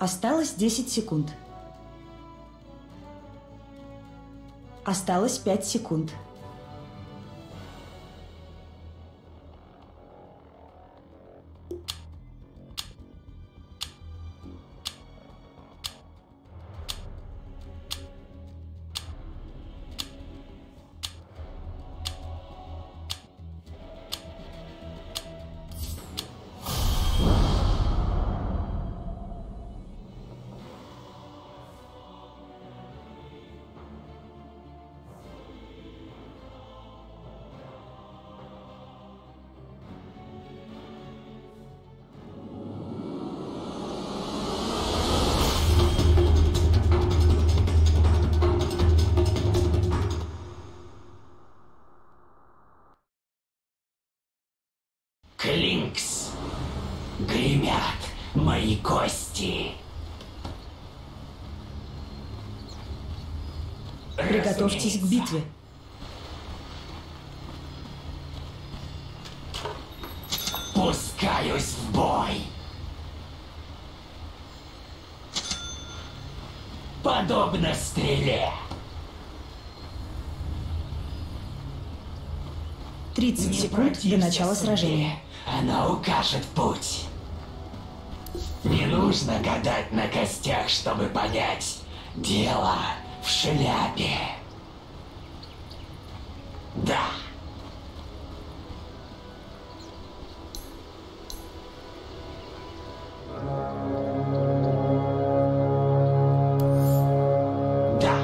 Осталось 10 секунд. Осталось 5 секунд. Клинкс. Гремят мои кости. Приготовьтесь к битве. Пускаюсь в бой. Подобно стреле. 30 секунд до начала сражения. Она укажет путь. Не нужно гадать на костях, чтобы понять. Дело в шляпе. Да. Да.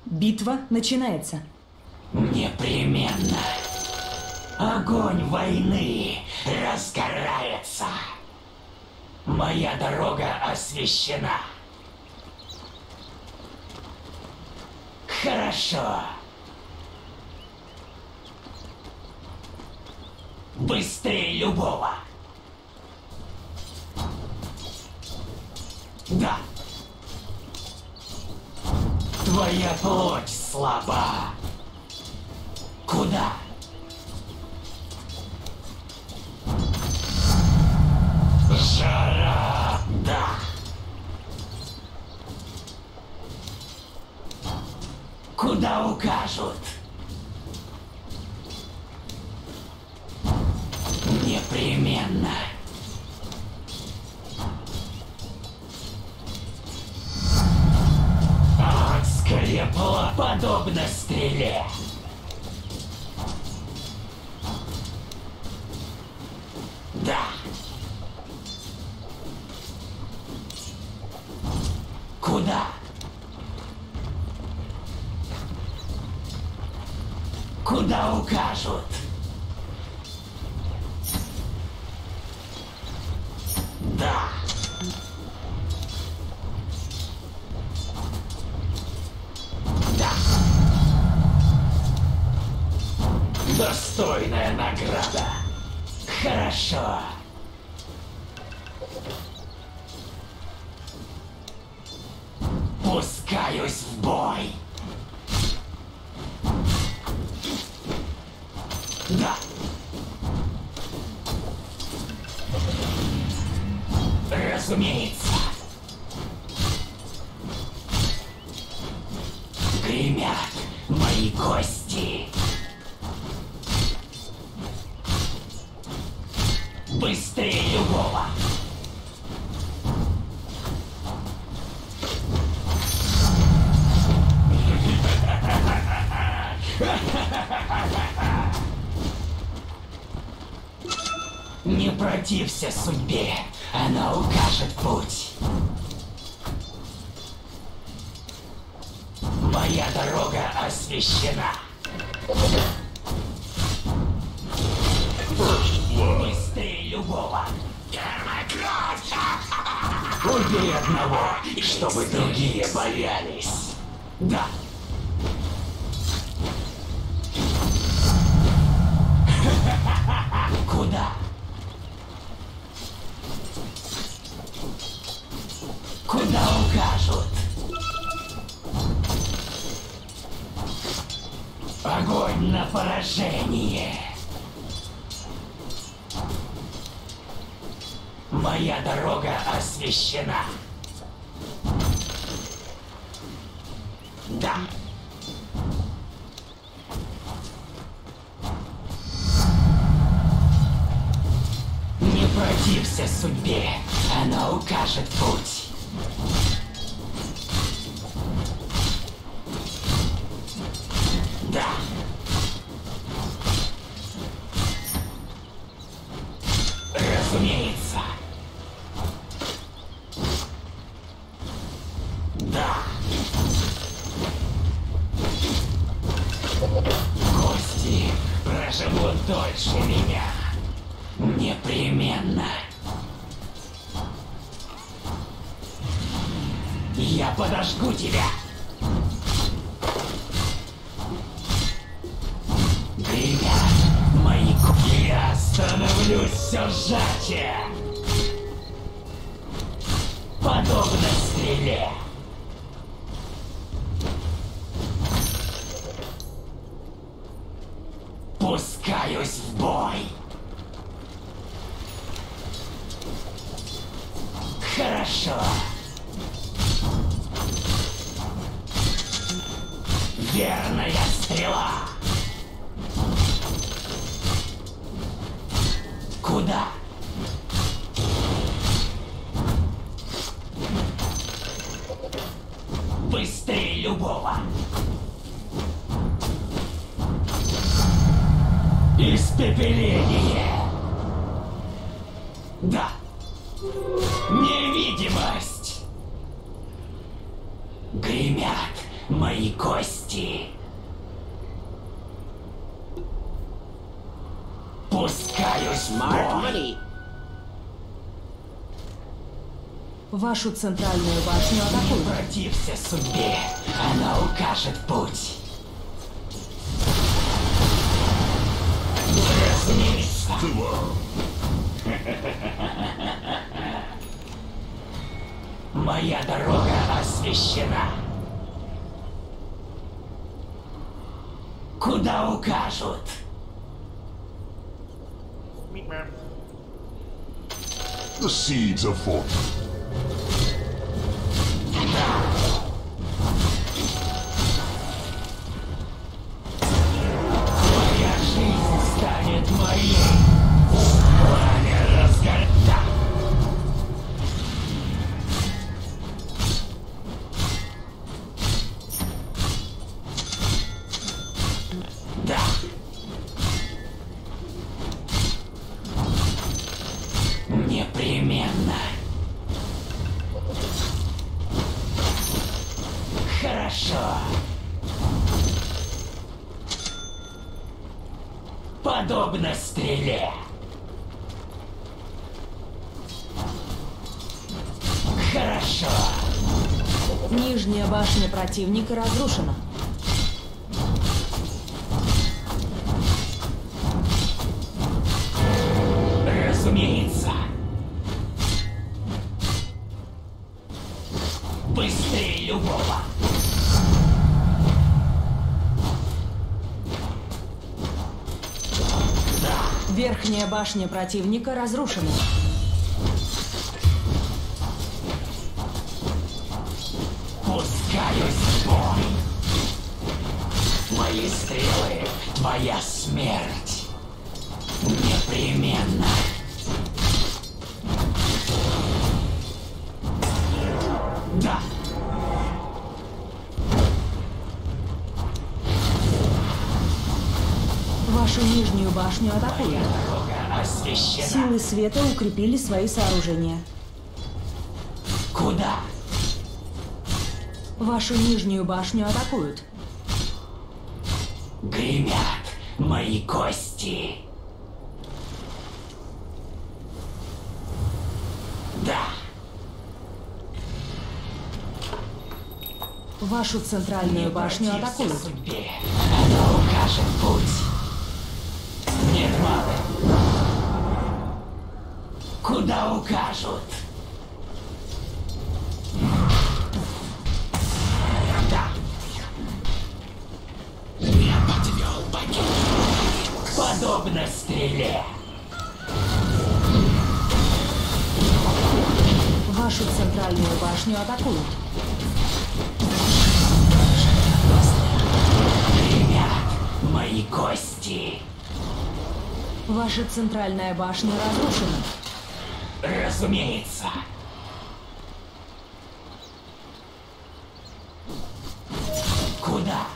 Битва начинается. Непременно. Огонь войны разгорается. Моя дорога освещена. Хорошо. Быстрее любого. Да. Твоя плоть слаба. Куда? Жара, да. Куда укажут? Непременно. Адское пламя подобно стреле. Да. Куда? Куда укажут? Да. Да. Достойная награда. Хорошо. Пускаюсь в бой. Да. Разумеется. Гремят мои кости. Быстрее любого. Не протився судьбе, она укажет путь. Моя дорога освещена. Быстрее любого. Убей одного, чтобы другие боялись. Да. Куда? Куда укажут? Огонь на поражение. Моя дорога освещена. Да. Не протився судьбе, она укажет путь. Да. Разумеется. Да. Гости проживут дольше меня. Непременно. Я подожгу тебя. Ребят, мои куки, я становлюсь все сжатие. Подобно стреле. Пускаюсь в бой. Хорошо. Верная стрела. Куда? Быстрее любого. Испепеление. Да. Невидимость. Гремят мои кости. Пускаюсь в бой. Вашу центральную башню атакуют. Протився судьбе, она укажет путь. Разумеется. Моя дорога освещена. Куда укажут? The seeds of fortune. Моя жизнь станет моей. Пламя разгорда. Да. Непременно. Хорошо. Подобно стреле. Хорошо. Нижняя башня противника разрушена. Разумеется. Быстрее любого. Верхняя башня противника разрушена. Пускаюсь в бой. Мои стрелы, твоя смерть. Непременно. Да. Вашу нижнюю башню атакуют. Дорога освещена. Силы света укрепили свои сооружения. Куда? Вашу нижнюю башню атакуют. Гремят мои кости. Да. Вашу центральную башню Протився атакуют. судьбе, она укажет путь. Нет, мало. Куда укажут? Да. Я подвел богиню. Подобно стреле. Вашу центральную башню атакуют. Ребят, мои кости. Ваша центральная башня разрушена. Разумеется. Куда?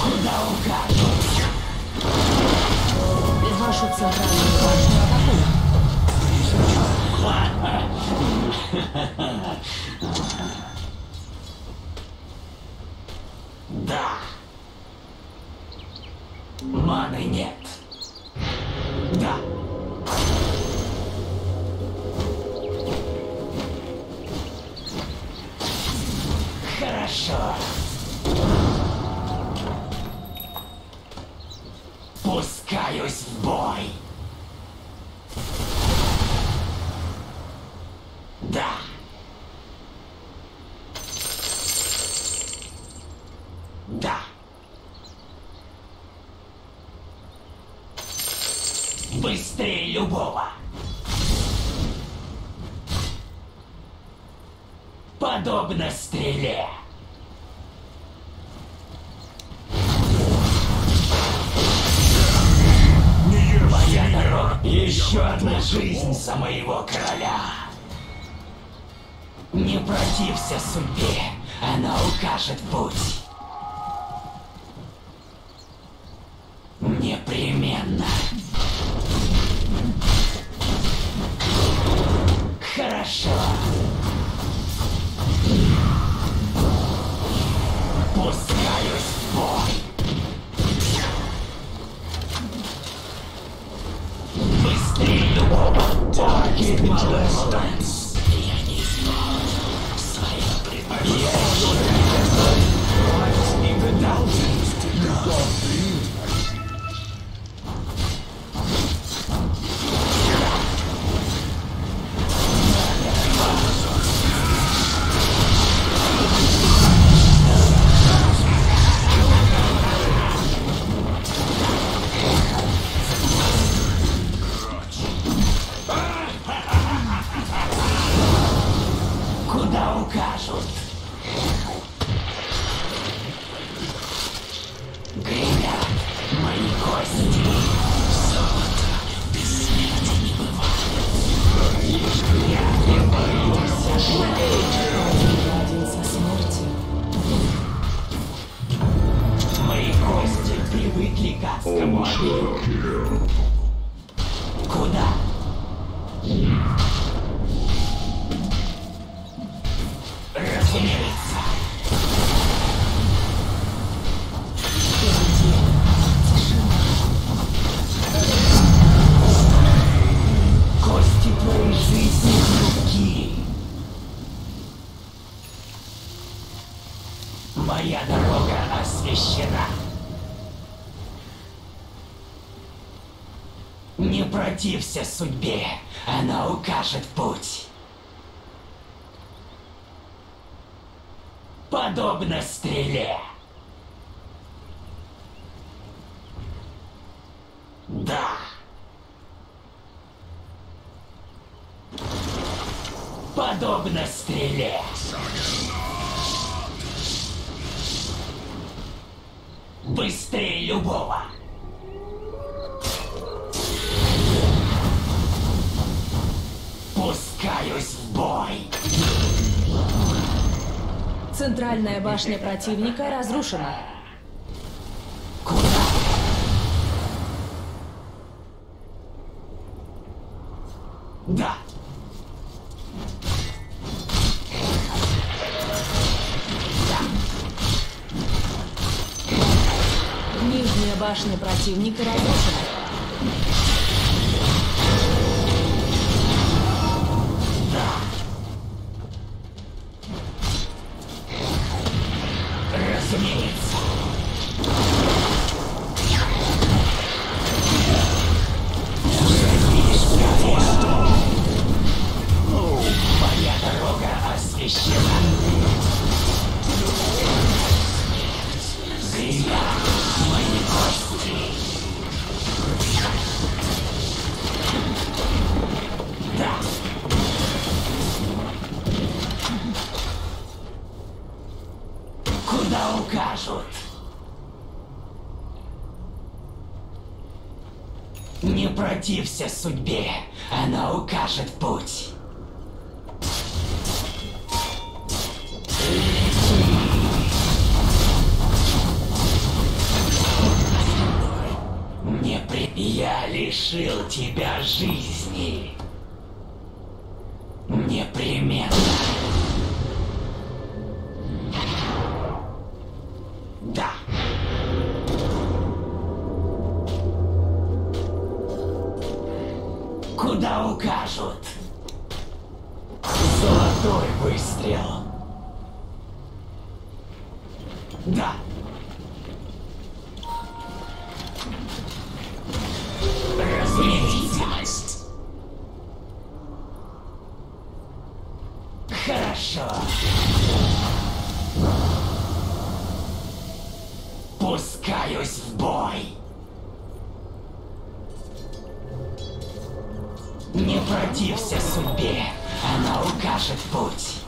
Куда укажут? Вашу центральную башню атакуют. Да. Маны нет. Да. Хорошо. Пускаюсь в бой. Да. Да. Быстрее любого. Подобно стреле. Моя дорога. Еще одна жизнь за моего короля. Не протився судьбе, она укажет путь. Непременно. Хорошо. Пускаюсь в бой. Быстрее любого. Target molestants. Я не знаю свое предпочтение. Куда укажут? Гремят мои кости. Золото без смерти не бывает. Я не боюсь Родился смерти. Мои кости привыкли к адскому огню. Куда? Разумеется. Кости твоей жизни хрупки. Моя дорога освящена. Не протився судьбе, она укажет путь. Подобно стреле. Да. Подобно стреле. Быстрее любого. Пускаюсь в бой. Центральная башня противника разрушена. Куда? Да. Нижняя башня противника разрушена. Разумеется. Моя дорога освящена. Гремят мои кости. Не протився судьбе, она укажет путь. Я лишил тебя жизни. Непременно. Да. Куда укажут? Золотой выстрел. Да. Разумеется. Хорошо. Пускаюсь в бой. Не протився судьбе, она укажет путь.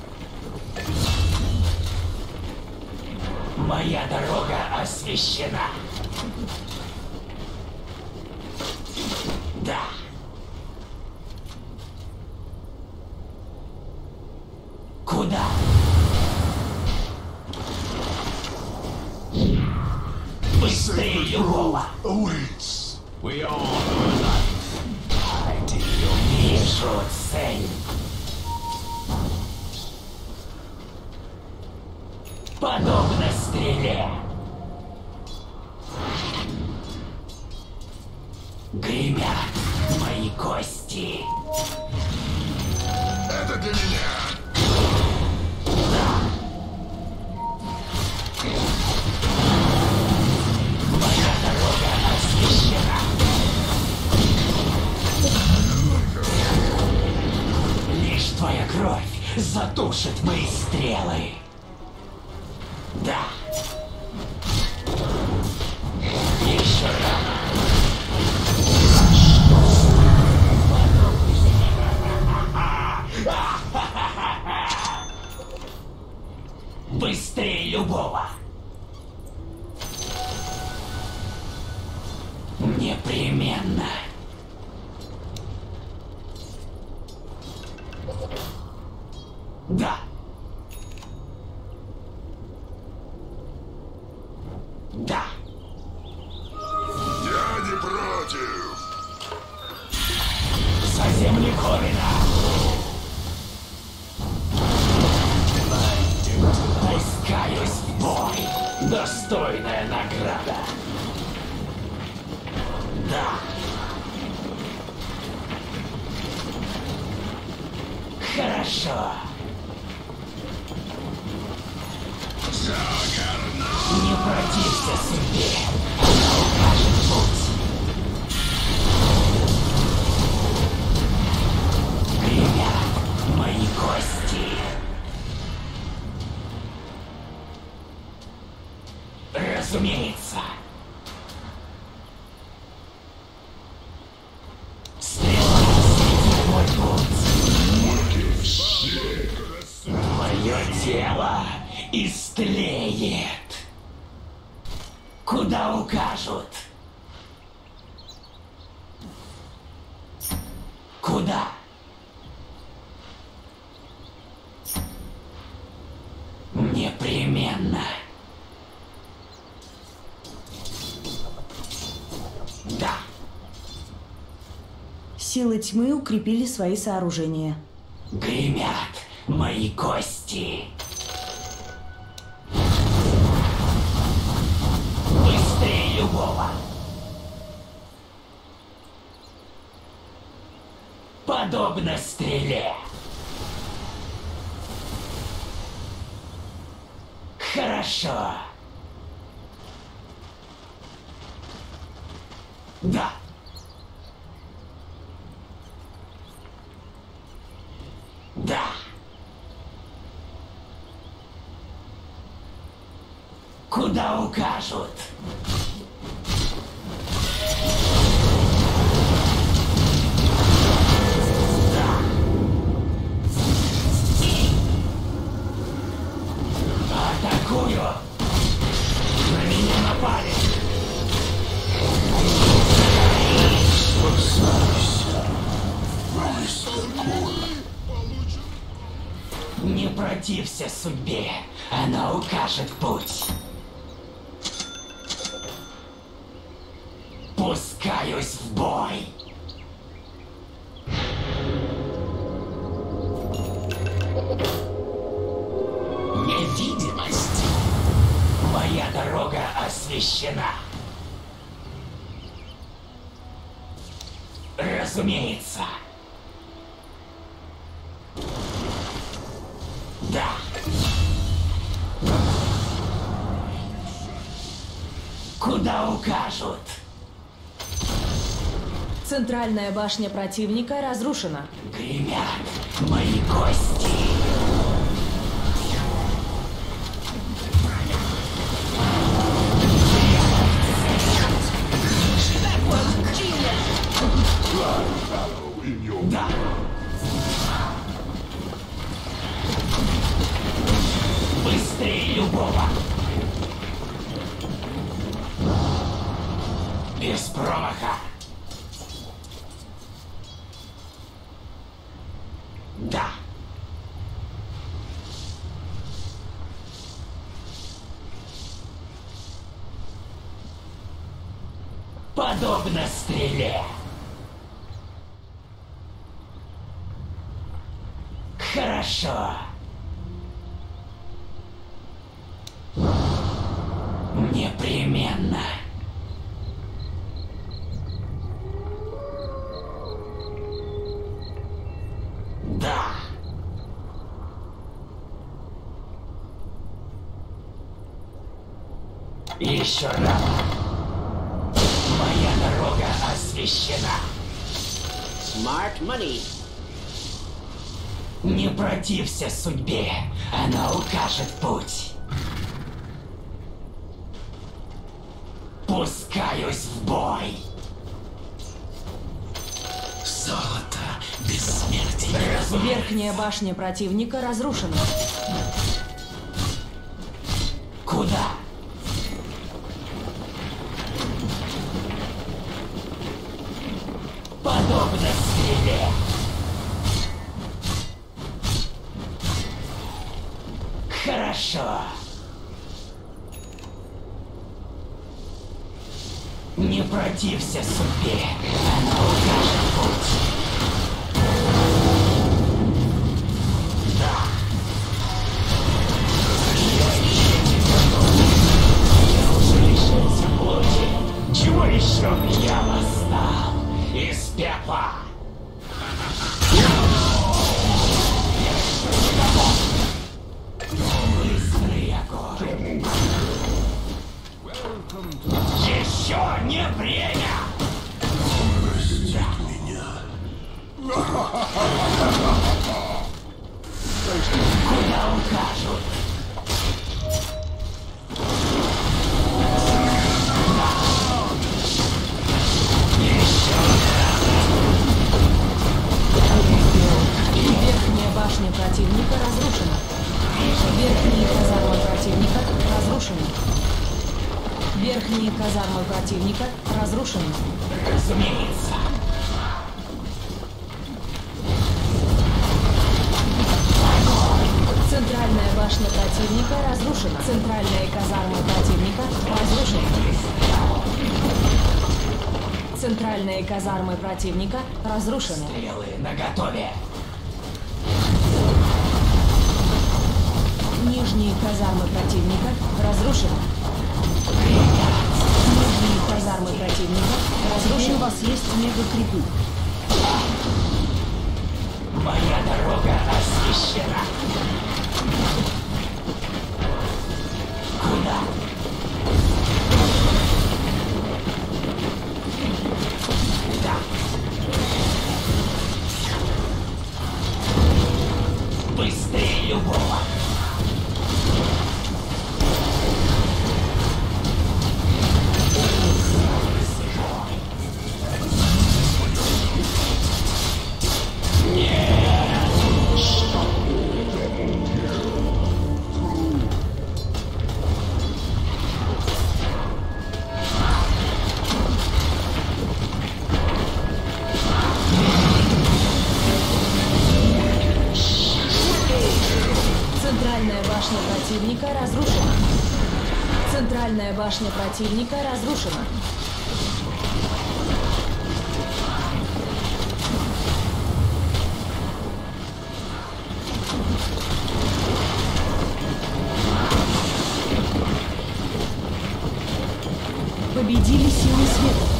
Моя дорога освещена. Да. Куда? Быстрее любого. Awaits. We all вижу цель. Подобно стреле. Гремят мои кости. Это для меня. Да. Моя дорога освещена. Лишь твоя кровь затушит мои стрелы. Да. Еще рано. Быстрее любого. Непременно. Да. Да. Я не против. За земли Ковина. Пускаюсь в бой. Достойная награда. Да. Хорошо. Не протився судьбе. Она укажет путь. Гремят мои кости. Разумеется. Стрела осветит мой путь. Мое тело истлеет. Куда укажут? Куда? Непременно. Да. Силы тьмы укрепили свои сооружения. Гремят мои кости. Быстрее любого. Подобно стреле. Хорошо. Да. Да. Куда укажут? Да. Атакую. На меня напали. Не протився судьбе, она укажет путь. Пускаюсь в бой. Невидимость. Моя дорога освещена. Разумеется. Да. Куда укажут? Центральная башня противника разрушена. Гремят мои кости. In your Да. Быстрее любого. Без промаха. Да. Подобно стреле. Хорошо. Непременно. Да. Еще раз. Моя дорога освещена. Smart money. Не протився судьбе, она укажет путь. Пускаюсь в бой. Золото бессмертия. Верхняя башня противника разрушена. Куда? Подобно стреле. Хорошо. Не протився судьбе, она укажет путь. Да. Я уже лишился плоти. Чего еще я восстал из пепла? Быстрый огонь. Еще не время! Куда укажут? Верхняя башня противника разрушена. Верхние казармы противника разрушены. Верхние казармы противника разрушены. Разумеется. Центральная башня противника разрушена. Центральные казармы противника разрушены. Центральные казармы противника разрушены. Стрелы наготове. Нижние казармы противника разрушены. Нижние казармы противника разрушены. У вас есть мегакрипы. Моя дорога освещена. Куда? Да. Быстрее любого. Центральная башня противника разрушена. Победили силы света.